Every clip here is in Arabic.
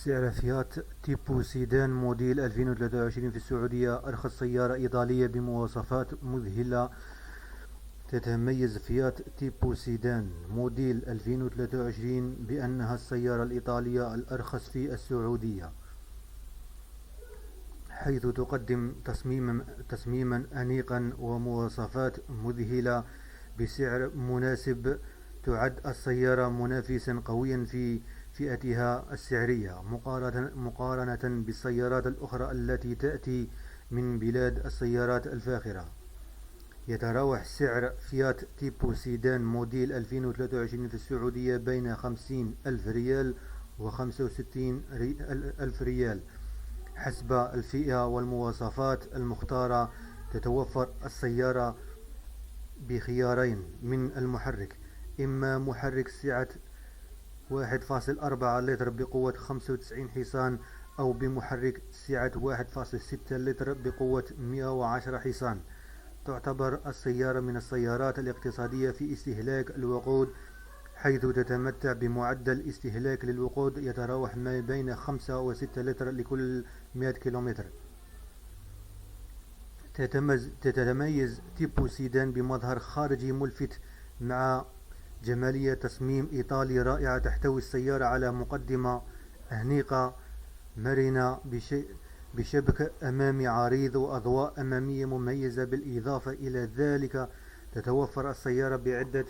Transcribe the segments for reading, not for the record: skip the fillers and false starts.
سعر فيات تيبو سيدان موديل 2023 في السعودية، أرخص سيارة إيطالية بمواصفات مذهلة. تتميز فيات تيبو سيدان موديل 2023 بأنها السيارة الإيطالية الأرخص في السعودية، حيث تقدم تصميما أنيقا ومواصفات مذهلة بسعر مناسب. تعد السيارة منافسا قويا في فئتها السعرية مقارنة بالسيارات الأخرى التي تأتي من بلاد السيارات الفاخرة. يتراوح سعر فيات تيبو سيدان موديل 2023 في السعودية بين 50 ألف ريال و 65 ألف ريال حسب الفئة والمواصفات المختارة. تتوفر السيارة بخيارين من المحرك: إما محرك سعة 1.4 لتر بقوة 95 حصان، أو بمحرك سعة 1.6 لتر بقوة 110 حصان. تعتبر السيارة من السيارات الاقتصادية في استهلاك الوقود، حيث تتمتع بمعدل استهلاك للوقود يتراوح ما بين 5 و 6 لتر لكل 100 كيلومتر. تتميز تيبو سيدان بمظهر خارجي ملفت مع جمالية تصميم إيطالي رائعة. تحتوي السيارة على مقدمة أنيقة مرنة بشبك أمامي عريض وأضواء أمامية مميزة. بالإضافة إلى ذلك تتوفر السيارة بعدة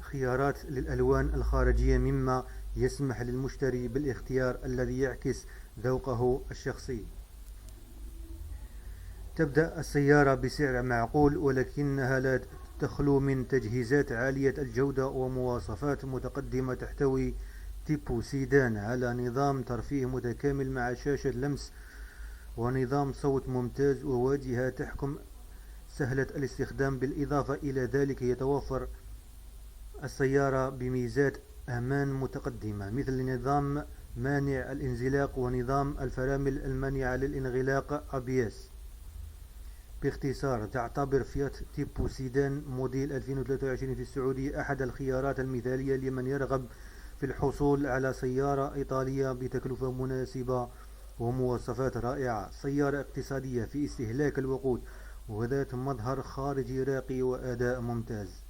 خيارات للألوان الخارجية، مما يسمح للمشتري بالاختيار الذي يعكس ذوقه الشخصي. تبدأ السيارة بسعر معقول، ولكنها لا تخلو من تجهيزات عالية الجودة ومواصفات متقدمة. تحتوي تيبو سيدان على نظام ترفيه متكامل مع شاشة لمس ونظام صوت ممتاز وواجهة تحكم سهلة الاستخدام. بالإضافة إلى ذلك يتوفر السيارة بميزات أمان متقدمة، مثل نظام مانع الانزلاق ونظام الفرامل المانعة للانغلاق ABS. باختصار، تعتبر فيات تيبو سيدان موديل 2023 في السعودية أحد الخيارات المثالية لمن يرغب في الحصول على سيارة إيطالية بتكلفة مناسبة ومواصفات رائعة. سيارة اقتصادية في استهلاك الوقود وذات مظهر خارجي راقي وأداء ممتاز.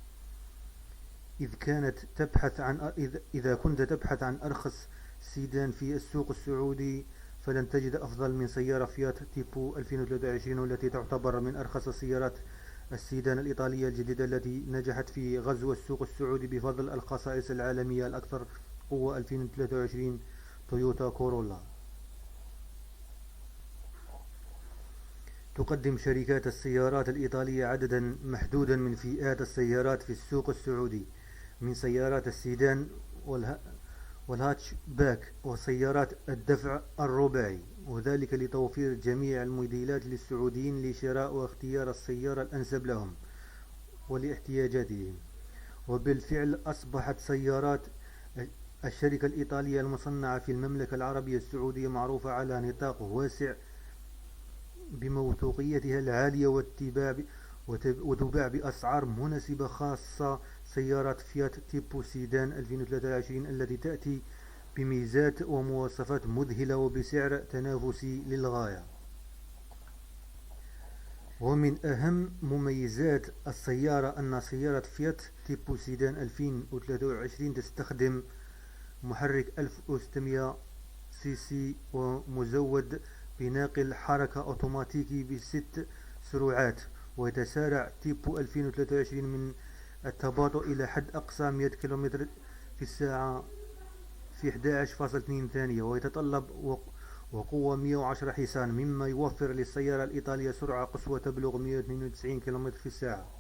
إذا كنت تبحث عن أرخص سيدان في السوق السعودي، فلن تجد أفضل من سيارة فيات تيبو 2023، والتي تعتبر من أرخص السيارات السيدان الإيطالية الجديدة التي نجحت في غزو السوق السعودي بفضل الخصائص العالمية الأكثر قوة. 2023 تويوتا كورولا. تقدم شركات السيارات الإيطالية عددا محدودا من فئات السيارات في السوق السعودي، من سيارات السيدان والهاتش باك وسيارات الدفع الرباعي، وذلك لتوفير جميع الموديلات للسعوديين لشراء واختيار السيارة الأنسب لهم ولاحتياجاتهم. وبالفعل أصبحت سيارات الشركة الإيطالية المصنعة في المملكة العربية السعودية معروفة على نطاق واسع بموثوقيتها العالية وتباع بأسعار مناسبة، خاصة سيارات فيات تيبو سيدان 2023 التي تأتي بميزات ومواصفات مذهلة وبسعر تنافسي للغاية. ومن أهم مميزات السيارة أن سيارة فيات تيبو سيدان 2023 تستخدم محرك 1600 سي سي ومزود بناقل حركة أوتوماتيكي ب6 سرعات. ويتسارع تيبو 2023 من التباطؤ إلى حد أقصى 100 كيلومتر في الساعة في 11.2 ثانية، ويتطلب وقوة 110 حصان، مما يوفر للسيارة الإيطالية سرعة قصوى تبلغ 192 كيلومتر في الساعة.